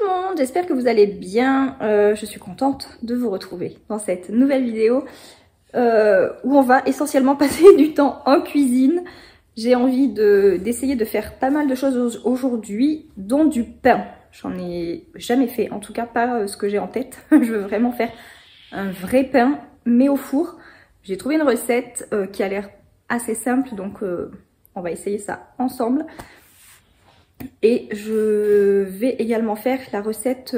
le monde, j'espère que vous allez bien. Je suis contente de vous retrouver dans cette nouvelle vidéo où on va essentiellement passer du temps en cuisine. J'ai envie d'essayer de faire pas mal de choses aujourd'hui, dont du pain. J'en ai jamais fait, en tout cas pas ce que j'ai en tête. Je veux vraiment faire un vrai pain, mais au four. J'ai trouvé une recette qui a l'air assez simple, donc on va essayer ça ensemble. Et je vais également faire la recette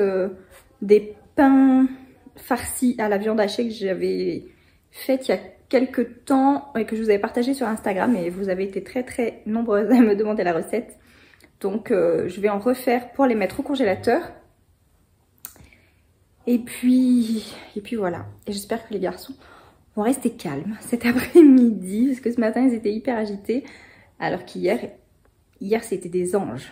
des pains farcis à la viande hachée que j'avais faite il y a quelques temps et que je vous avais partagé sur Instagram, et vous avez été très nombreuses à me demander la recette. Donc je vais en refaire pour les mettre au congélateur. Et puis voilà. Et j'espère que les garçons vont rester calmes cet après-midi, parce que ce matin ils étaient hyper agités, alors qu'hier c'était des anges.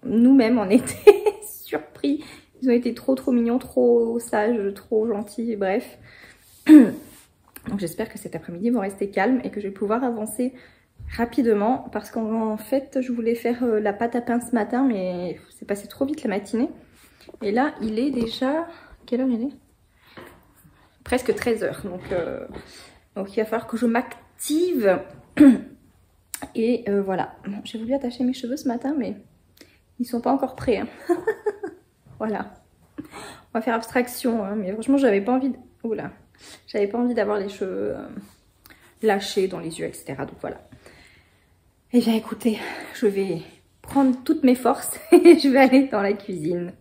Nous-mêmes on était surpris. Ils ont été trop mignons, trop sages, trop gentils, bref. Donc j'espère que cet après-midi ils vont rester calmes et que je vais pouvoir avancer rapidement, parce qu'en fait je voulais faire la pâte à pain ce matin, mais c'est passé trop vite la matinée. Et là il est déjà... Quelle heure il est? Presque 13 h. Donc il va falloir que je m'active. Et voilà. Bon, j'ai voulu attacher mes cheveux ce matin, mais ils sont pas encore prêts. Hein. Voilà. On va faire abstraction. Hein, mais franchement, j'avais pas envie... Oula. J'avais pas envie d'avoir les cheveux lâchés dans les yeux, etc. Donc voilà. Eh bien écoutez, je vais prendre toutes mes forces et je vais aller dans la cuisine.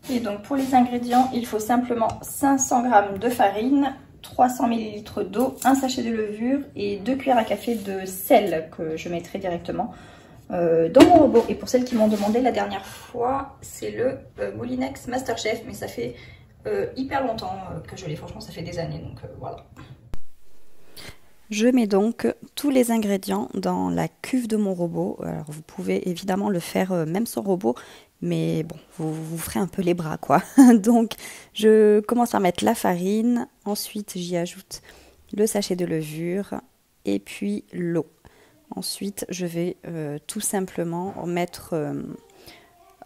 Et donc pour les ingrédients, il faut simplement 500 g de farine, 300 ml d'eau, un sachet de levure et 2 cuillères à café de sel que je mettrai directement dans mon robot. Et pour celles qui m'ont demandé la dernière fois, c'est le Moulinex Masterchef, mais ça fait hyper longtemps que je l'ai, franchement ça fait des années, donc voilà. Je mets donc tous les ingrédients dans la cuve de mon robot. Alors vous pouvez évidemment le faire même sans robot, mais bon, vous ferez un peu les bras quoi. Donc je commence par mettre la farine, ensuite j'y ajoute le sachet de levure et puis l'eau. Ensuite je vais tout simplement mettre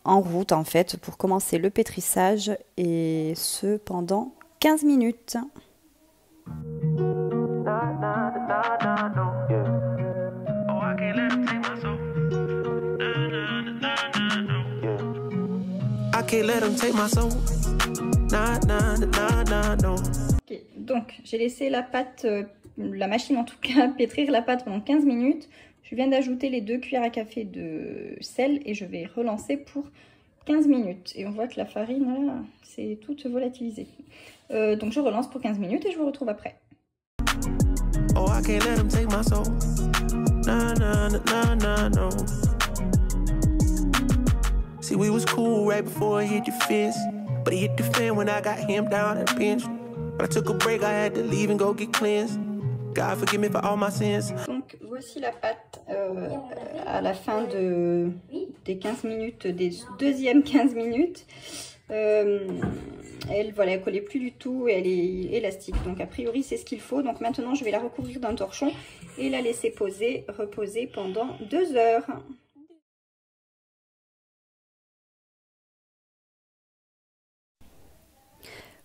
en route en fait pour commencer le pétrissage, et ce pendant 15 minutes. Okay, donc j'ai laissé la pâte, la machine en tout cas, pétrir la pâte pendant 15 minutes. Je viens d'ajouter les 2 cuillères à café de sel et je vais relancer pour 15 minutes. Et on voit que la farine, là, c'est toute volatilisée. Donc je relance pour 15 minutes et je vous retrouve après. Oh, I can't let him take my soul. Nah, nah, nah, nah, no. See, we was cool right before it hit your fist, but it hit the fan when I got him down and pinched. But I took a break, I had to leave and go get cleansed. God forgive me for all my sins. Donc voici la pâte à la fin des 15 minutes, des deuxièmes 15 minutes. Elle, voilà, elle collait plus du tout et elle est élastique, donc a priori c'est ce qu'il faut. Donc maintenant je vais la recouvrir d'un torchon et la laisser reposer pendant 2 heures.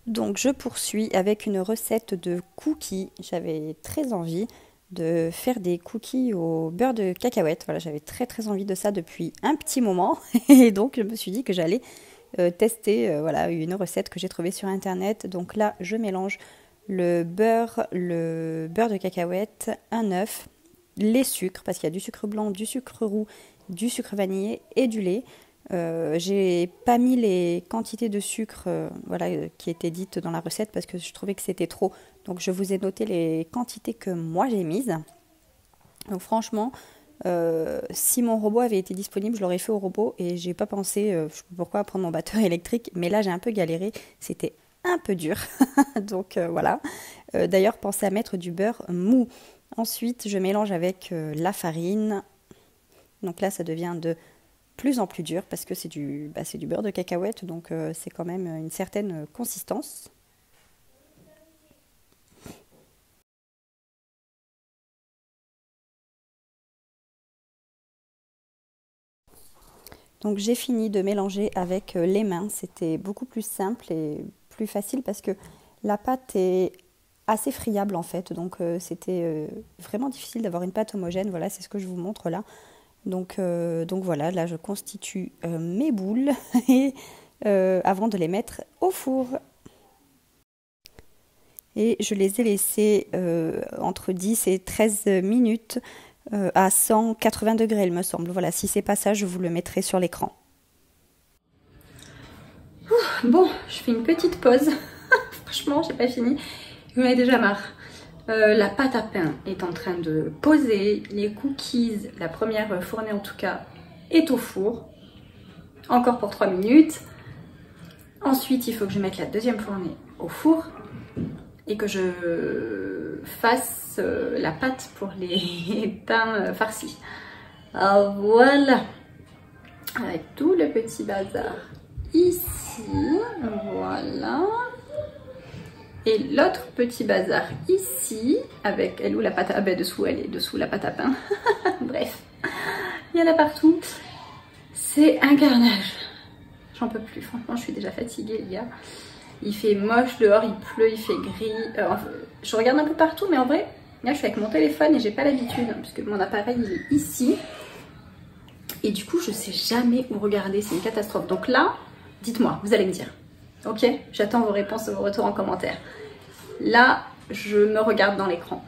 Donc je poursuis avec une recette de cookies. J'avais très envie de faire des cookies au beurre de cacahuète. Voilà, j'avais très envie de ça depuis un petit moment. Et donc je me suis dit que j'allais tester voilà, une recette que j'ai trouvée sur internet. Donc là je mélange le beurre de cacahuète, un œuf, les sucres, parce qu'il y a du sucre blanc, du sucre roux, du sucre vanillé et du lait. J'ai pas mis les quantités de sucre voilà, qui étaient dites dans la recette parce que je trouvais que c'était trop. Donc je vous ai noté les quantités que moi j'ai mises. Donc franchement, si mon robot avait été disponible, je l'aurais fait au robot et j'ai pas pensé je sais pas pourquoi prendre mon batteur électrique. Mais là j'ai un peu galéré, c'était un peu dur. Donc voilà. D'ailleurs pensez à mettre du beurre mou. Ensuite je mélange avec la farine. Donc là ça devient de plus en plus dur parce que c'est du beurre de cacahuète, donc c'est quand même une certaine consistance. Donc j'ai fini de mélanger avec les mains. C'était beaucoup plus simple et plus facile parce que la pâte est assez friable en fait. Donc c'était vraiment difficile d'avoir une pâte homogène. Voilà, c'est ce que je vous montre là. Donc voilà, là je constitue mes boules et, avant de les mettre au four. Et je les ai laissées entre 10 et 13 minutes à 180 degrés, il me semble. Voilà, si c'est pas ça, je vous le mettrai sur l'écran. Bon, je fais une petite pause. Franchement, j'ai pas fini. J'en ai déjà marre. La pâte à pain est en train de poser. Les cookies, la première fournée en tout cas, est au four. Encore pour 3 minutes. Ensuite, il faut que je mette la deuxième fournée au four. Et que je fasse la pâte pour les pains farcis. Alors voilà, avec tout le petit bazar ici, voilà. Et l'autre petit bazar ici, avec, elle où la pâte à pain, dessous, elle est dessous la pâte à pain. Bref, il y en a partout. C'est un carnage. J'en peux plus, franchement, je suis déjà fatiguée, les gars. Il fait moche dehors, il pleut, il fait gris. Je regarde un peu partout, mais en vrai, là je suis avec mon téléphone et j'ai pas l'habitude, puisque mon appareil il est ici. Et du coup, je sais jamais où regarder, c'est une catastrophe. Donc là, dites-moi, vous allez me dire. Ok, j'attends vos réponses et vos retours en commentaire. Là, je me regarde dans l'écran.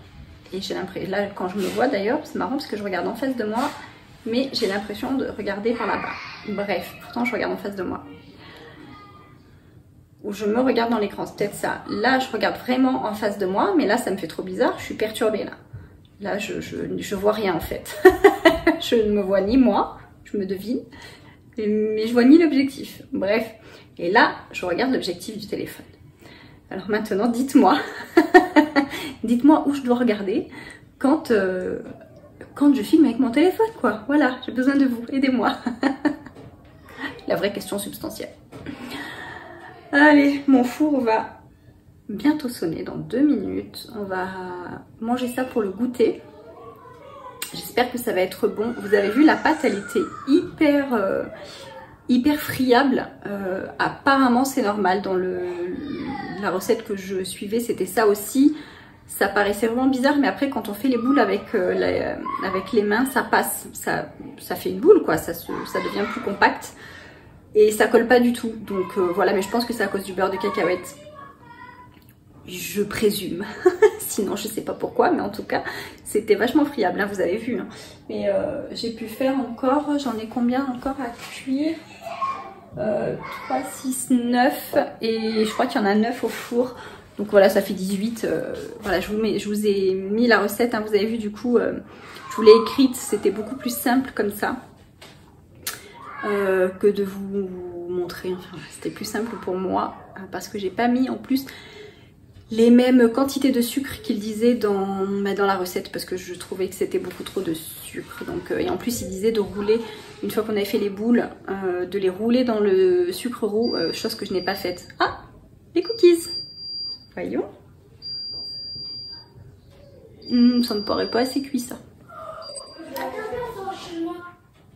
Et j'ai l'impression, là quand je me vois d'ailleurs, c'est marrant parce que je regarde en face de moi, mais j'ai l'impression de regarder par là-bas. Bref, pourtant je regarde en face de moi. Où je me regarde dans l'écran, c'est peut-être ça. Là, je regarde vraiment en face de moi, mais là, ça me fait trop bizarre, je suis perturbée là. Là, je vois rien en fait. Je ne me vois ni moi, je me devine, mais je vois ni l'objectif. Bref, et là, je regarde l'objectif du téléphone. Alors maintenant, dites-moi, dites-moi où je dois regarder quand je filme avec mon téléphone, quoi. Voilà, j'ai besoin de vous, aidez-moi. La vraie question substantielle. Allez, mon four va bientôt sonner dans 2 minutes. On va manger ça pour le goûter. J'espère que ça va être bon. Vous avez vu, la pâte, elle était hyper friable. Apparemment, c'est normal. Dans la recette que je suivais, c'était ça aussi. Ça paraissait vraiment bizarre, mais après, quand on fait les boules avec les mains, ça passe. Ça fait une boule, quoi. Ça devient plus compact. Et ça colle pas du tout. Donc voilà, mais je pense que c'est à cause du beurre de cacahuète. Je présume. Sinon, je sais pas pourquoi, mais en tout cas, c'était vachement friable, hein, vous avez vu. Hein. Mais j'ai pu faire encore, j'en ai combien encore à cuire 3, 6, 9. Et je crois qu'il y en a 9 au four. Donc voilà, ça fait 18. Voilà, je vous ai mis la recette, hein, vous avez vu, du coup, je vous l'ai écrite. C'était beaucoup plus simple comme ça. Que de vous montrer, enfin c'était plus simple pour moi parce que j'ai pas mis en plus les mêmes quantités de sucre qu'il disait dans la recette, parce que je trouvais que c'était beaucoup trop de sucre. Donc, et en plus il disait de rouler, une fois qu'on avait fait les boules, de les rouler dans le sucre roux, chose que je n'ai pas faite. Ah, les cookies, voyons. Ça me paraît pas assez cuit ça.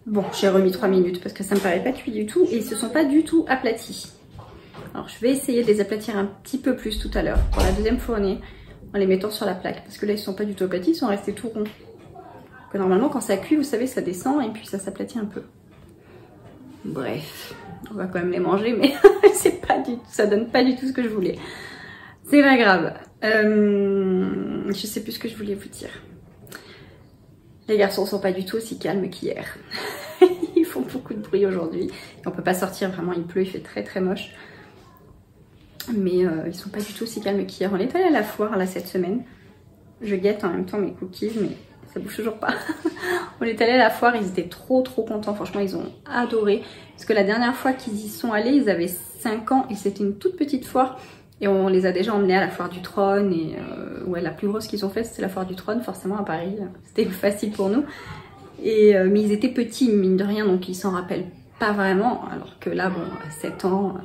Bon, j'ai remis 3 minutes parce que ça me paraît pas cuit du tout et ils se sont pas du tout aplatis. Alors je vais essayer de les aplatir un petit peu plus tout à l'heure pour la deuxième fournée en les mettant sur la plaque, parce que là ils sont pas du tout aplatis, ils sont restés tout ronds. Que normalement quand ça cuit, vous savez, ça descend et puis ça s'aplatit un peu. Bref, on va quand même les manger, mais c'est pas du tout, ça donne pas du tout ce que je voulais. C'est pas grave. Je sais plus ce que je voulais vous dire. Les garçons sont pas du tout aussi calmes qu'hier. Ils font beaucoup de bruit aujourd'hui. On peut pas sortir, vraiment il pleut, il fait très très moche. Mais ils sont pas du tout aussi calmes qu'hier. On est allé à la foire là cette semaine. Je guette en même temps mes cookies, mais ça bouge toujours pas. On est allé à la foire, ils étaient trop contents. Franchement, ils ont adoré. Parce que la dernière fois qu'ils y sont allés, ils avaient 5 ans et c'était une toute petite foire. Et on les a déjà emmenés à la foire du trône. Et ouais, la plus grosse qu'ils ont faite, c'était la foire du trône, forcément à Paris. C'était facile pour nous. Et, mais ils étaient petits, mine de rien, donc ils s'en rappellent pas vraiment. Alors que là, bon, à 7 ans,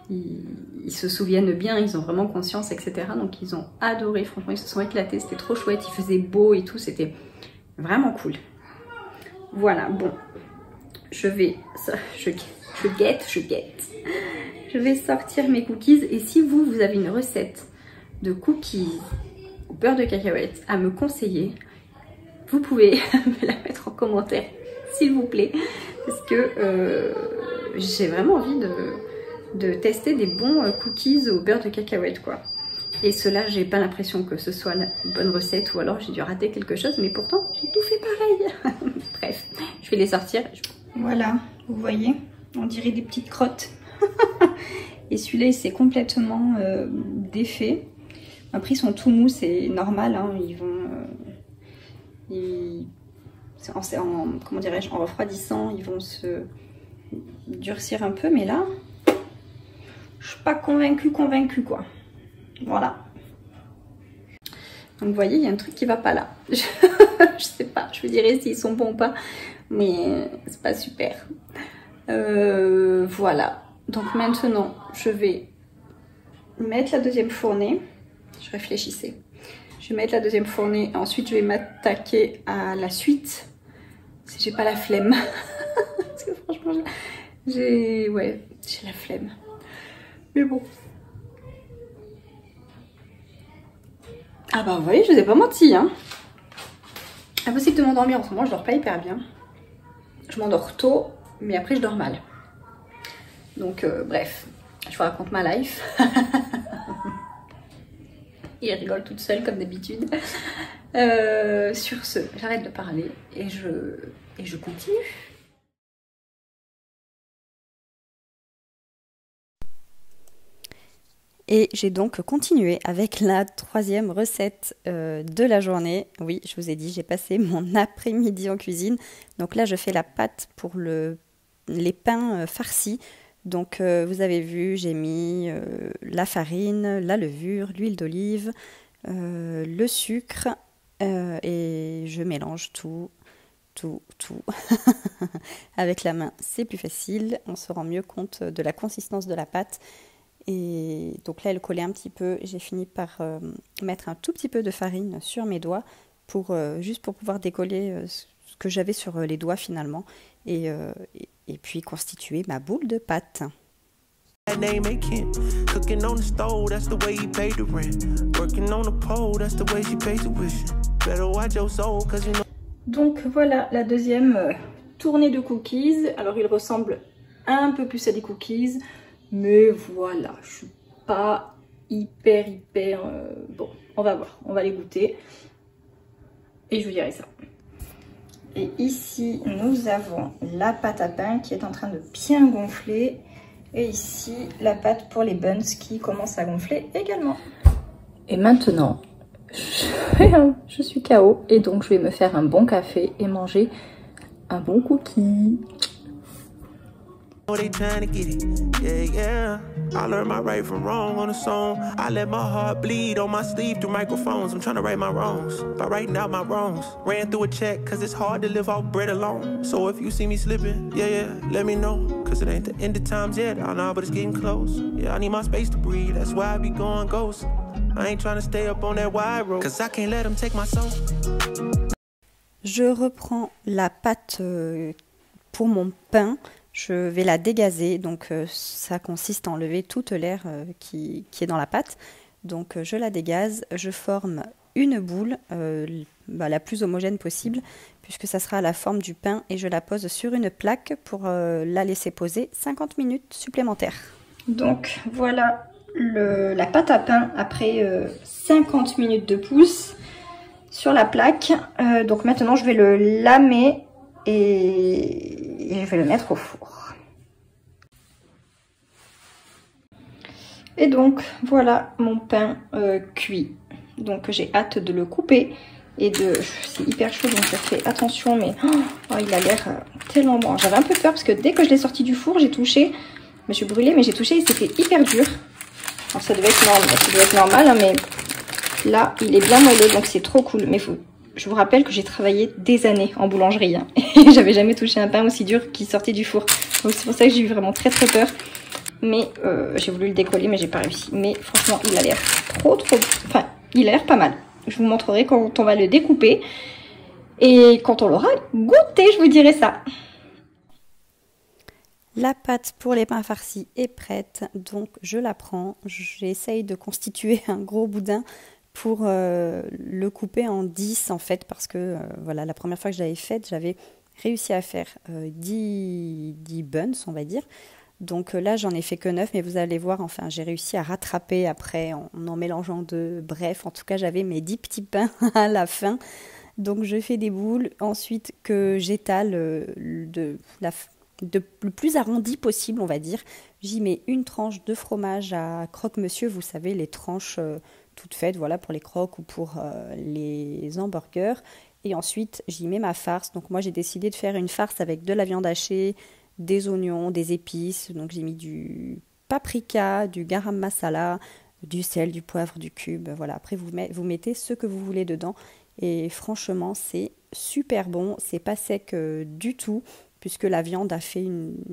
ils se souviennent bien, ils ont vraiment conscience, etc. Donc ils ont adoré, franchement, ils se sont éclatés. C'était trop chouette, il faisait beau et tout, c'était vraiment cool. Voilà, bon. je guette. Je vais sortir mes cookies et si vous avez une recette de cookies au beurre de cacahuète à me conseiller, vous pouvez me la mettre en commentaire, s'il vous plaît, parce que j'ai vraiment envie de tester des bons cookies au beurre de cacahuète, quoi. Et cela, j'ai pas l'impression que ce soit la bonne recette ou alors j'ai dû rater quelque chose, mais pourtant j'ai tout fait pareil. Bref, je vais les sortir. Voilà, vous voyez, on dirait des petites crottes. Et celui-là, il s'est complètement défait. Après, ils sont tout mous, c'est normal, hein, comment dirais-je, en refroidissant, ils vont se durcir un peu, mais là, je suis pas convaincue quoi. Voilà. Donc vous voyez, il y a un truc qui va pas là. Je sais pas, je vous dirai s'ils sont bons ou pas, mais c'est pas super. Voilà. Donc maintenant, je vais mettre la deuxième fournée. Je réfléchissais. Je vais mettre la deuxième fournée. Ensuite, je vais m'attaquer à la suite. Si j'ai pas la flemme. Parce que franchement, j'ai la flemme. Mais bon. Ah bah vous voyez, je vous ai pas menti, hein. Impossible de m'endormir en ce moment, je dors pas hyper bien. Je m'endors tôt, mais après je dors mal. Donc bref, je vous raconte ma life. Et je rigole toute seule comme d'habitude. Sur ce, j'arrête de parler et je continue. Et j'ai donc continué avec la troisième recette de la journée. Oui, je vous ai dit, j'ai passé mon après-midi en cuisine. Donc là, je fais la pâte pour les pains farcis. Donc vous avez vu, j'ai mis la farine, la levure, l'huile d'olive, le sucre et je mélange tout. Avec la main, c'est plus facile. On se rend mieux compte de la consistance de la pâte. Et donc là, elle collait un petit peu. J'ai fini par mettre un tout petit peu de farine sur mes doigts juste pour pouvoir décoller ce que j'avais sur les doigts finalement. Et puis constituer ma boule de pâte. Donc voilà la deuxième tournée de cookies. Alors il ressemble un peu plus à des cookies. Mais voilà, je suis pas hyper bon, on va voir, on va les goûter et je vous dirai ça. Et ici nous avons la pâte à pain qui est en train de bien gonfler et ici la pâte pour les buns qui commence à gonfler également. Et maintenant je suis KO et donc je vais me faire un bon café et manger un bon cookie. They trying to get it, yeah. I learned my right from wrong on a song. I let my heart bleed on my sleeve through microphones. I'm trying to right my wrongs by writing out my wrongs. Ran through a check cause it's hard to live off bread alone. So if you see me slipping, yeah, let me know. Cause it ain't the end of times yet, I know, but it's getting close. Yeah, I need my space to breathe, that's why I be going ghost. I ain't trying to stay up on that wide road cause I can't let them take my soul. Je reprends la pâte pour mon pain. Je vais la dégazer, donc ça consiste à enlever toute l'air qui est dans la pâte. Donc je la dégaze, je forme une boule la plus homogène possible, puisque ça sera la forme du pain, et je la pose sur une plaque pour la laisser poser 50 minutes supplémentaires. Donc voilà la pâte à pain après 50 minutes de pouce sur la plaque. Donc maintenant je vais le lamer et je vais le mettre au four. Et donc voilà mon pain cuit. Donc j'ai hâte de le couper et c'est hyper chaud donc je fais attention, mais il a l'air tellement bon. J'avais un peu peur parce que dès que je l'ai sorti du four, j'ai touché, je me suis brûlée, mais j'ai touché et c'était hyper dur. Alors ça devait être normal, hein, mais là il est bien moelleux donc c'est trop cool. Mais je vous rappelle que j'ai travaillé des années en boulangerie, hein, et j'avais jamais touché un pain aussi dur qui sortait du four. Donc c'est pour ça que j'ai eu vraiment très peur. Mais j'ai voulu le décoller mais j'ai pas réussi. Mais franchement il a l'air enfin il a l'air pas mal. Je vous montrerai quand on va le découper. Et quand on l'aura goûté, je vous dirai ça. La pâte pour les pains farcis est prête, donc je la prends. J'essaye de constituer un gros boudin pour le couper en 10 en fait, parce que voilà, la première fois que je l'avais faite, j'avais réussi à faire 10 buns, on va dire. Donc là, j'en ai fait que 9, mais vous allez voir, enfin, j'ai réussi à rattraper après en mélangeant deux. Bref, en tout cas, j'avais mes 10 petits pains à la fin. Donc je fais des boules, ensuite que j'étale le plus arrondi possible, on va dire. J'y mets une tranche de fromage à croque-monsieur, vous savez, les tranches toutes faites, voilà, pour les croques ou pour les hamburgers. Et ensuite, j'y mets ma farce. Donc moi, j'ai décidé de faire une farce avec de la viande hachée, des oignons, des épices. Donc j'ai mis du paprika, du garam masala, du sel, du poivre, du cube. Voilà, après vous mettez ce que vous voulez dedans. Et franchement, c'est super bon. C'est pas sec du tout, puisque la viande a fait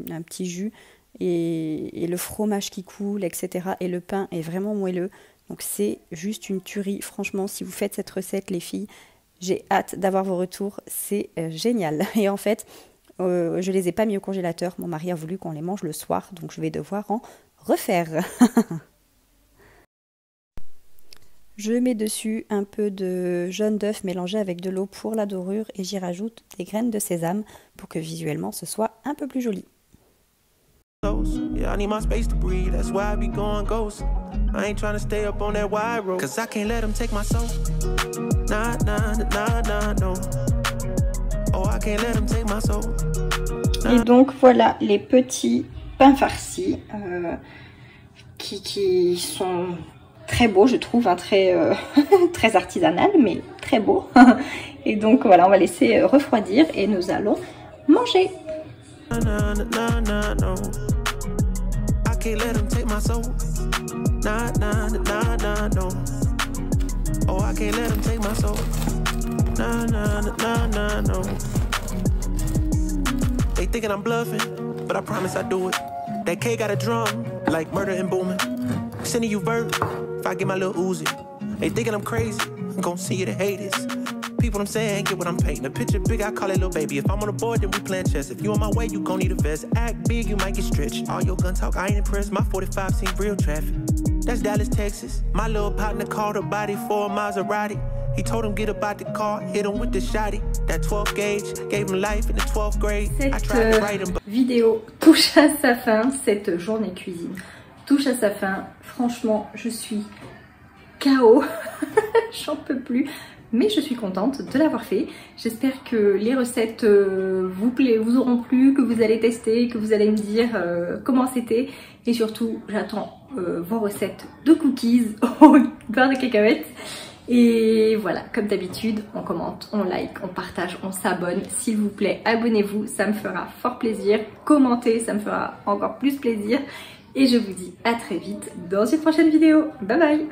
un petit jus. Et le fromage qui coule, etc. Et le pain est vraiment moelleux. Donc c'est juste une tuerie. Franchement, si vous faites cette recette, les filles, j'ai hâte d'avoir vos retours. C'est génial. Et en fait, je les ai pas mis au congélateur. Mon mari a voulu qu'on les mange le soir. Donc je vais devoir en refaire. Je mets dessus un peu de jaune d'œuf mélangé avec de l'eau pour la dorure. Et j'y rajoute des graines de sésame pour que visuellement ce soit un peu plus joli. Yeah, I need my space to breathe, that's why I be going ghost. I ain't trying to stay up on that wide road, cause I can't let them take my soul. Nah, nah, nah, nah, no. Oh, I can't let them take my soul. Et donc voilà les petits pains farcis qui sont très beaux, je trouve, hein, très, très artisanal, mais très beaux. Et donc voilà, on va laisser refroidir et nous allons manger. Nah, nah, nah, no. I can't let them take my soul. Nah, nah, nah, nah, no. Oh, I can't let them take my soul. Nah, nah, nah, nah, no. They thinking I'm bluffing, but I promise I do it. That K got a drum, like murder and booming. Sending you verse, if I get my little Uzi. They thinking I'm crazy, I'm gon' see you the haters. People I'm saying, get what I'm painting. A picture big, I call it little baby. If I'm on the board, then we playing chess. If you on my way, you gon' need a vest. Act big, you might get stretched. All your gun talk, I ain't impressed. My 45 seen real traffic. That's Dallas, Texas. My little partner called a body for a Maserati. He told him get up out the car, hit him with the shotty. That 12 gauge gave him life in the 12th grade. I tried to write him. Cette vidéo touche à sa fin. Cette journée cuisine touche à sa fin. Franchement, je suis KO. J'en peux plus. Mais je suis contente de l'avoir fait. J'espère que les recettes vous auront plu, que vous allez tester, que vous allez me dire comment c'était. Et surtout, j'attends vos recettes de cookies au beurre de cacahuètes. Et voilà, comme d'habitude, on commente, on like, on partage, on s'abonne. S'il vous plaît, abonnez-vous, ça me fera fort plaisir. Commentez, ça me fera encore plus plaisir. Et je vous dis à très vite dans une prochaine vidéo. Bye bye!